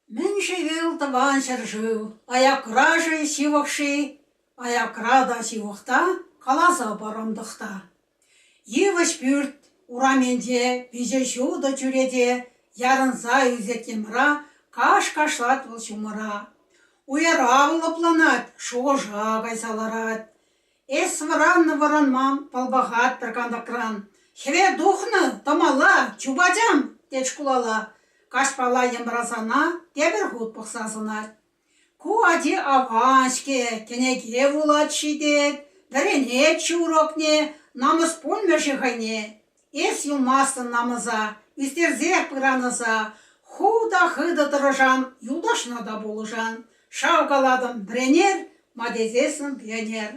Міншевіл таван шаржу, аякражы сивақши, аякрада сивақта, қаласа барамдықта. Еваш бүрт, ураменде, виже жуда жүреде, ярынза үзекемра, каш-кашлат бұл шумыра. Уяра лапланат, шожа гайсаларат. Эс варанны-варанмам, палбағат бір кандакран. Хеве духны, тамала, чубадям, течкулала. Кашпала ембразана, тебір худ бұқсазынат. Куади аваншке, кенеге вулат шидет, дәрене чурокне, намыз пульмеші ғайне. Эс юлмастын намыза, үстерзек пыраныза, худа-хыда тұрыжан, юлдашына да болыжан. Шаугаладым бренер, мадезесін пионер.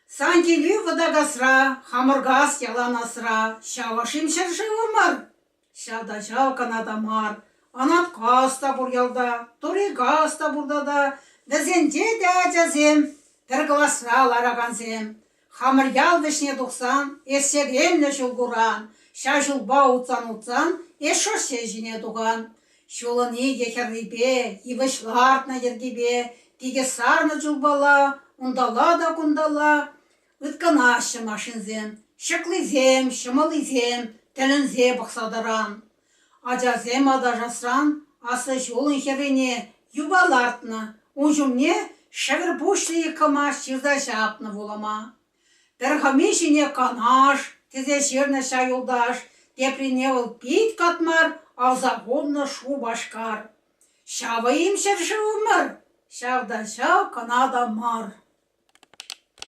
Санкелі вадагасра, хамыргас яланасра, шавашим шыршы умар. Шада жау канада мар, анат каста бурялда, тори гаста бурдада, візенде де жазем, бір гласра лараганзем. Хамыр ял вишне дұқсан, эссегемне жулгуран, ша жулба утсан, эшоше жіне дуған. Шулыни ехеррибе, ивышлартна ергебе, тиге сарны жулбала, ундала да кундала, ытканашы машинзем, шықлызем, шымылызем, тілінзе бұқсадаран. Ажазем ада жасран, асы жолын херене, юбалартны, ұжымне шағыр бұшлы кыма шырда жапны волама. Бір хамешіне канаш, тізе жерні шайылдаш, теприне ол пейт катмар, авзагонны шу башкар. Шавайым шыршы өмір, шавда шав канада мар.